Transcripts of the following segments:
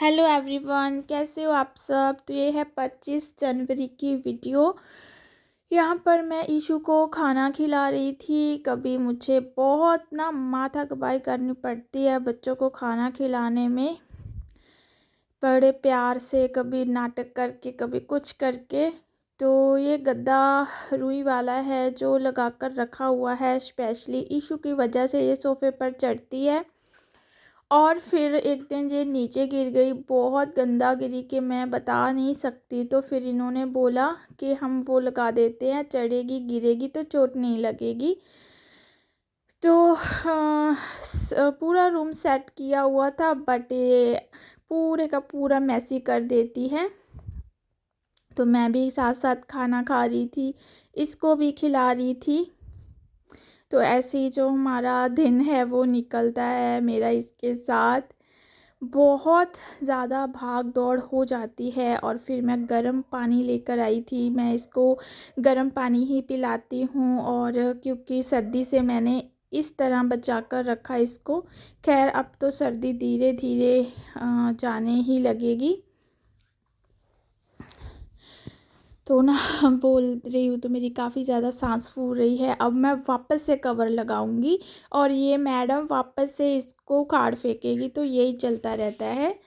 Hello everyone, कैसे हो आप सब। तो ये है 25 जनवरी की वीडियो। यहाँ पर मैं ईशु को खाना खिला रही थी। कभी मुझे बहुत ना माथा खपाई करनी पड़ती है बच्चों को खाना खिलाने में, बड़े प्यार से, कभी नाटक करके कभी कुछ करके। तो ये गद्दा रुई वाला है जो लगा कर रखा हुआ है स्पेशली ईशु की वजह से। ये सोफ़े पर चढ़ती है और फिर एक दिन ये नीचे गिर गई, बहुत गंदा गिरी कि मैं बता नहीं सकती। तो फिर इन्होंने बोला कि हम वो लगा देते हैं, चढ़ेगी गिरेगी तो चोट नहीं लगेगी। तो पूरा रूम सेट किया हुआ था, बट ये पूरे का पूरा मैसी कर देती है। तो मैं भी साथ साथ खाना खा रही थी, इसको भी खिला रही थी। तो ऐसे ही जो हमारा दिन है वो निकलता है मेरा इसके साथ। बहुत ज़्यादा भाग दौड़ हो जाती है। और फिर मैं गर्म पानी लेकर आई थी, मैं इसको गर्म पानी ही पिलाती हूँ। और क्योंकि सर्दी से मैंने इस तरह बचा कर रखा इसको। खैर अब तो सर्दी धीरे धीरे जाने ही लगेगी। तो ना बोल रही हूँ तो मेरी काफ़ी ज़्यादा सांस फूल रही है। अब मैं वापस से कवर लगाऊंगी और ये मैडम वापस से इसको उखाड़ फेंकेगी, तो यही चलता रहता है।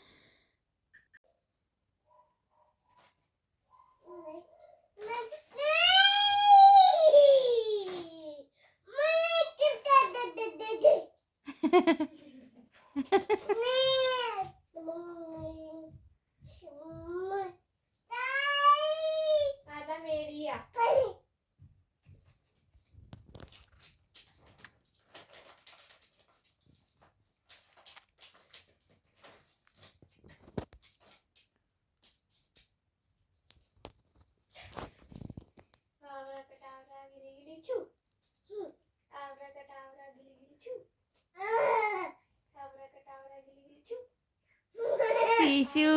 ईशु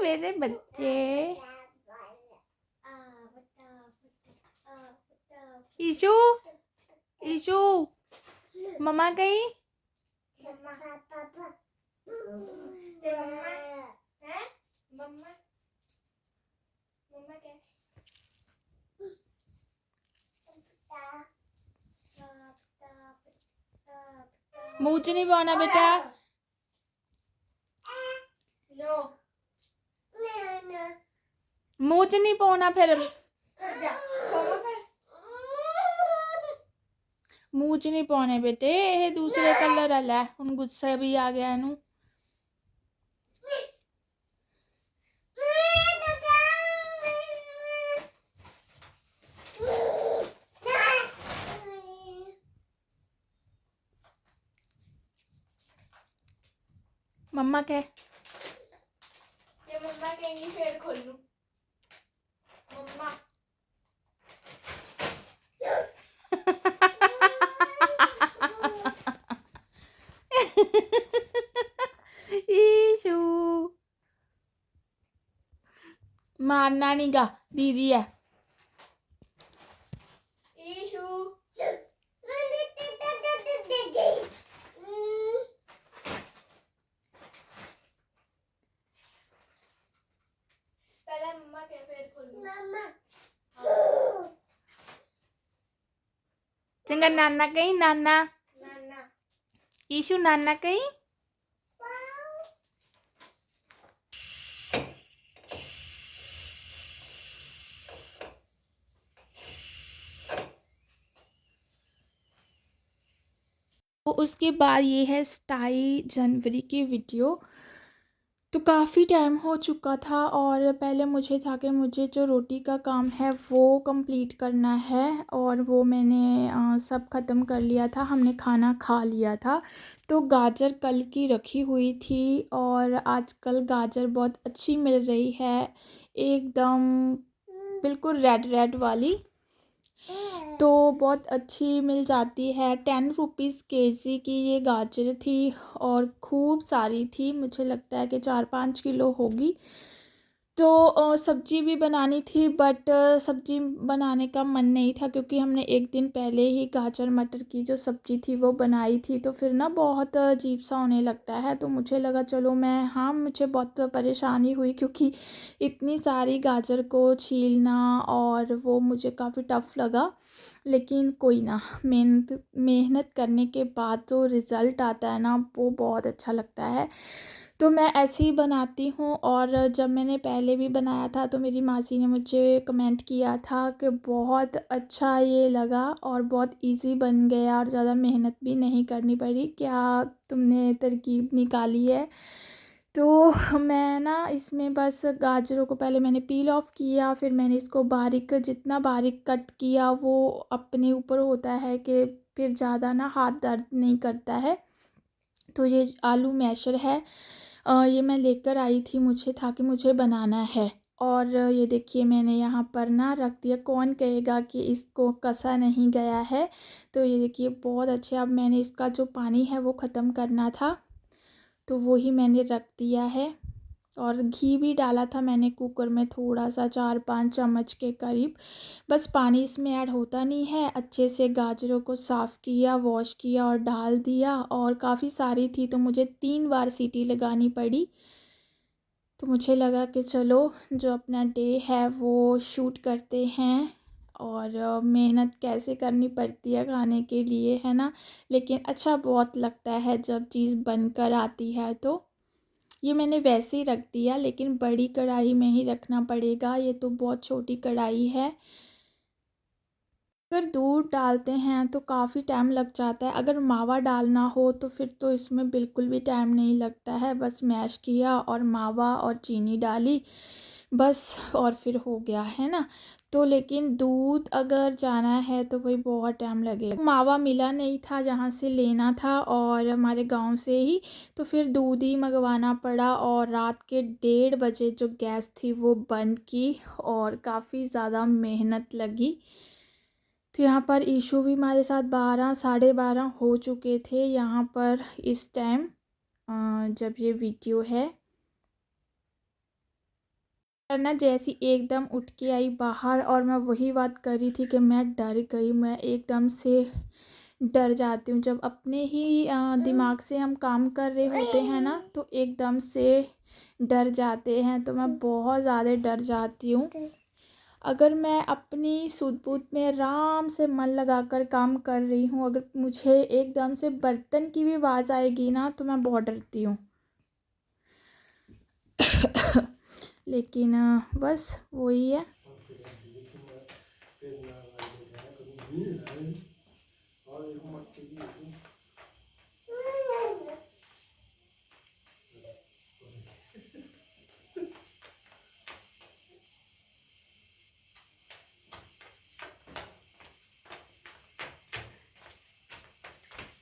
मेरे बच्चे, ईशु ईशु मम्मा गई। मुँह च नहीं पाना बेटा। मुँह च नहीं पाना, फिर मुँह च नहीं पाने बेटे। ये दूसरे कलर वाला है, हुण गुस्सा भी आ गया इनू। मम्मा कह, ये मम्मा कहेंगी फिर खोलूं। मम्मा ईशु मारना नहीं गा, दीदी है। ईशु पहले मम्मा के फिर खोलूं। चंगा नाना कहीं, नाना नाना ईशु नाना कहीं। तो उसके बाद ये है 27 जनवरी की वीडियो। तो काफ़ी टाइम हो चुका था और पहले मुझे था कि मुझे जो रोटी का काम है वो कंप्लीट करना है, और वो मैंने सब ख़त्म कर लिया था। हमने खाना खा लिया था। तो गाजर कल की रखी हुई थी और आजकल गाजर बहुत अच्छी मिल रही है, एकदम बिल्कुल रेड रेड वाली। तो बहुत अच्छी मिल जाती है। 10 रुपीज़ केजी की ये गाजर थी और खूब सारी थी, मुझे लगता है कि 4-5 किलो होगी। तो सब्ज़ी भी बनानी थी, बट सब्ज़ी बनाने का मन नहीं था, क्योंकि हमने एक दिन पहले ही गाजर मटर की जो सब्ज़ी थी वो बनाई थी। तो फिर ना बहुत अजीब सा होने लगता है, तो मुझे लगा चलो मुझे बहुत परेशानी हुई, क्योंकि इतनी सारी गाजर को छीलना और वो मुझे काफ़ी टफ़ लगा। लेकिन कोई ना, मेहनत मेहनत करने के बाद जो रिज़ल्ट आता है ना, वो बहुत अच्छा लगता है। तो मैं ऐसे ही बनाती हूँ। और जब मैंने पहले भी बनाया था तो मेरी मासी ने मुझे कमेंट किया था कि बहुत अच्छा ये लगा और बहुत इजी बन गया और ज़्यादा मेहनत भी नहीं करनी पड़ी, क्या तुमने तरकीब निकाली है। तो मैं ना इसमें बस गाजरों को पहले मैंने पील ऑफ किया, फिर मैंने इसको बारीक, जितना बारीक कट किया वो अपने ऊपर होता है कि फिर ज़्यादा ना हाथ दर्द नहीं करता है। तो ये आलू मैशर है, ये मैं लेकर आई थी, ताकि मुझे बनाना है। और ये देखिए मैंने यहाँ पर ना रख दिया। कौन कहेगा कि इसको कसा नहीं गया है। तो ये देखिए बहुत अच्छे। अब मैंने इसका जो पानी है वो ख़त्म करना था, तो वो ही मैंने रख दिया है। और घी भी डाला था मैंने कुकर में, थोड़ा सा 4-5 चम्मच के करीब। बस पानी इसमें ऐड होता नहीं है। अच्छे से गाजरों को साफ़ किया, वॉश किया और डाल दिया। और काफ़ी सारी थी तो मुझे 3 बार सीटी लगानी पड़ी। तो मुझे लगा कि चलो जो अपना डे है वो शूट करते हैं। और मेहनत कैसे करनी पड़ती है खाने के लिए, है ना। लेकिन अच्छा बहुत लगता है जब चीज़ बनकर आती है। तो ये मैंने वैसे ही रख दिया, लेकिन बड़ी कढ़ाई में ही रखना पड़ेगा, ये तो बहुत छोटी कढ़ाई है। अगर दूध डालते हैं तो काफ़ी टाइम लग जाता है। अगर मावा डालना हो तो फिर तो इसमें बिल्कुल भी टाइम नहीं लगता है। बस मैश किया और मावा और चीनी डाली बस, और फिर हो गया, है ना। तो लेकिन दूध अगर जाना है तो भाई बहुत टाइम लगेगा। मावा मिला नहीं था जहाँ से लेना था, और हमारे गांव से ही, तो फिर दूध ही मंगवाना पड़ा। और रात के 1:30 बजे जो गैस थी वो बंद की, और काफ़ी ज़्यादा मेहनत लगी। तो यहाँ पर ईशू भी हमारे साथ 12 साढ़े 12 हो चुके थे यहाँ पर इस टाइम, जब ये वीडियो है। और ना जैसी एकदम उठ के आई बाहर, और मैं वही बात कर रही थी कि मैं डर गई। मैं एकदम से डर जाती हूँ जब अपने ही दिमाग से हम काम कर रहे होते हैं ना, तो एकदम से डर जाते हैं। तो मैं बहुत ज़्यादा डर जाती हूँ। अगर मैं अपनी सूझबूझ में आराम से मन लगाकर काम कर रही हूँ, अगर मुझे एकदम से बर्तन की भी आवाज़ आएगी ना, तो मैं बहुत डरती हूँ। लेकिन बस वही है।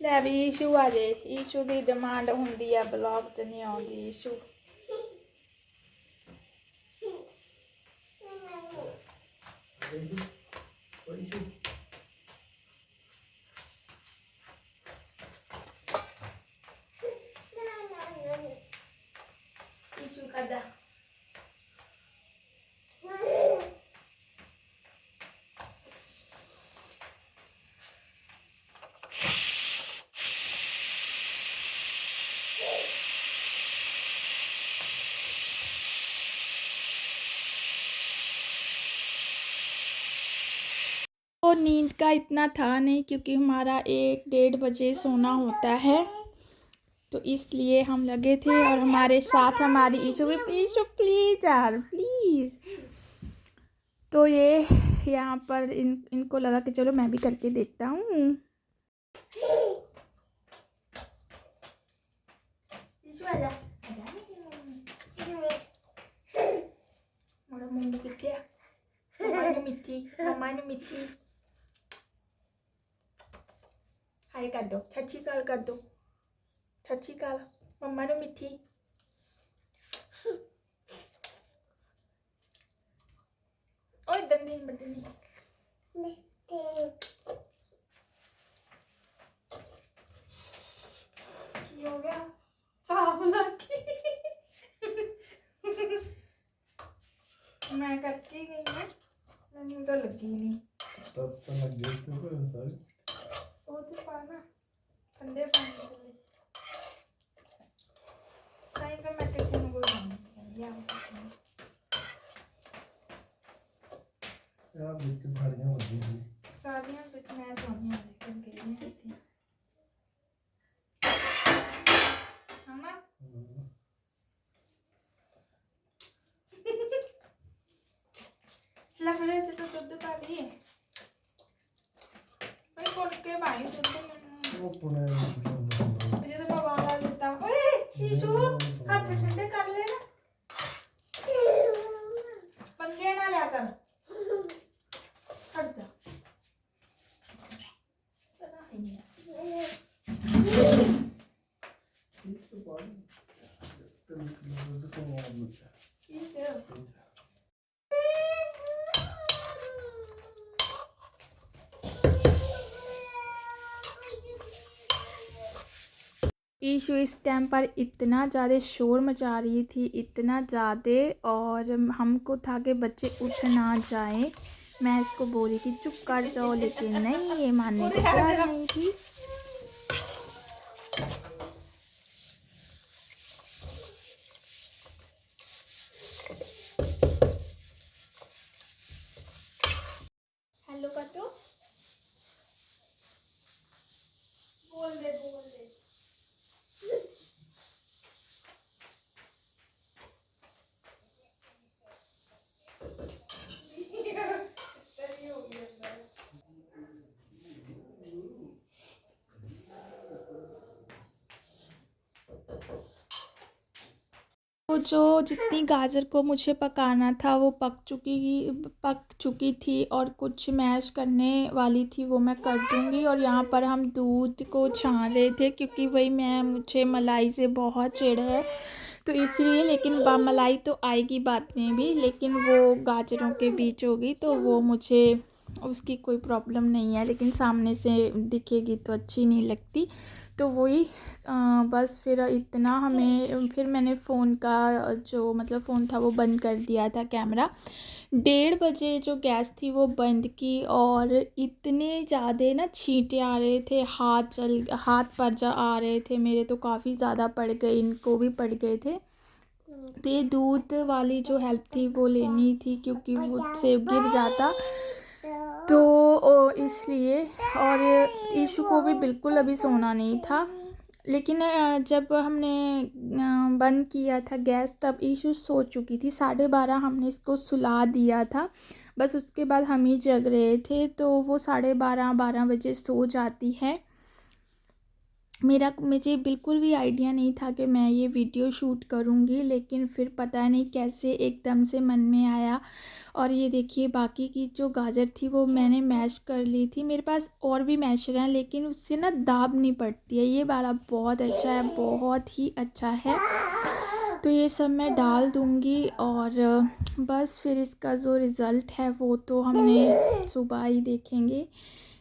ਲੈ ਵੀ ਈਸ਼ੂ ਆ ਜੇ। ਈਸ਼ੂ ਦੀ ਡਿਮਾਂਡ ਹੁੰਦੀ ਆ ਬਲੌਗ 'ਚ ਨਹੀਂ ਆਉਂਦੀ ਈਸ਼ੂ। ਈਸ਼ੂ ਕਰਦਾ तो नींद का इतना था नहीं, क्योंकि हमारा 1-1:30 बजे सोना होता है, तो इसलिए हम लगे थे। और हमारे साथ हमारी ईशू भी, ईशू प्लीज़ यार प्लीज़। तो ये यहाँ पर इनको लगा कि चलो मैं भी करके देखता हूँ। ईशू आजा मोरा मुंडू किथे आ। मम्मा नु मिठी हाय कर दो, सत श्री अकाल कर दो, सत श्री अकाल मम्मा नु मिठी। ओए दंदी बदनी की हो गया पाप लगी। मैं करके गई हूँ, मैंने तो लगी नहीं। तब तो लग गई तो फिर सारी वो तो पाना ठंडे पानी के लिए कहीं तो मैं किसी ने कोई नहीं यार बिच फाड़ियां लगी थी सारियां बिच मैं सोनिया लेकिन गई थी मम्मा ला फिर तो दूध पा दी भाई कौन के भाई दूध वो पुणे मुझे तो बाबा देता ओए ईशु हाथ ठंडे कर ले ना पंगे ना लिया कर हट जा तना नहीं है तो पानी तो निकल तो मुझे ये ईशु इस टाइम पर इतना ज़्यादा शोर मचा रही थी, इतना ज़्यादा, और हमको था कि बच्चे उठ ना जाएं। मैं इसको बोली कि चुप कर जाओ, लेकिन नहीं, ये मानने को तैयार नहीं थी। हेलो कटो बोल दे वो जो जितनी गाजर को मुझे पकाना था वो पक चुकी थी, और कुछ मैश करने वाली थी वो मैं कर दूंगी। और यहाँ पर हम दूध को छान रहे थे क्योंकि वही मुझे मलाई से बहुत चिढ़ है, तो इसलिए। लेकिन मलाई तो आएगी बाद में भी, लेकिन वो गाजरों के बीच होगी तो वो मुझे उसकी कोई प्रॉब्लम नहीं है, लेकिन सामने से दिखेगी तो अच्छी नहीं लगती। तो वही बस फिर इतना हमें, फिर मैंने फ़ोन का जो मतलब फ़ोन था वो बंद कर दिया था, कैमरा 1:30 बजे जो गैस थी वो बंद की। और इतने ज़्यादा ना छींटे आ रहे थे, हाथ पर जा आ रहे थे मेरे, तो काफ़ी ज़्यादा पड़ गए, इनको भी पड़ गए थे। तो ये दूध वाली जो हेल्प थी वो लेनी थी क्योंकि मुझसे गिर जाता, तो इसलिए। और ईशु को भी बिल्कुल अभी सोना नहीं था, लेकिन जब हमने बंद किया था गैस तब ईशु सो चुकी थी। 12:30 हमने इसको सुला दिया था, बस उसके बाद हम ही जग रहे थे, तो वो 12:30 बजे सो जाती है। मुझे बिल्कुल भी आइडिया नहीं था कि मैं ये वीडियो शूट करूँगी, लेकिन फिर पता नहीं कैसे एकदम से मन में आया। और ये देखिए बाकी की जो गाजर थी वो मैंने मैश कर ली थी, मेरे पास और भी मैशर हैं लेकिन उससे ना दाब नहीं पड़ती है। ये वाला बहुत अच्छा है, बहुत ही अच्छा है। तो ये सब मैं डाल दूँगी, और बस फिर इसका जो रिज़ल्ट है वो तो हमने सुबह ही देखेंगे।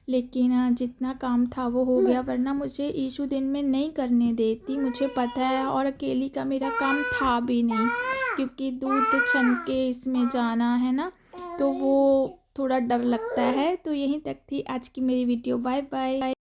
लेकिन जितना काम था वो हो गया, वरना मुझे ईशु दिन में नहीं करने देती, मुझे पता है। और अकेली का मेरा काम था भी नहीं क्योंकि दूध छन के इसमें जाना है ना, तो वो थोड़ा डर लगता है। तो यहीं तक थी आज की मेरी वीडियो। Bye bye.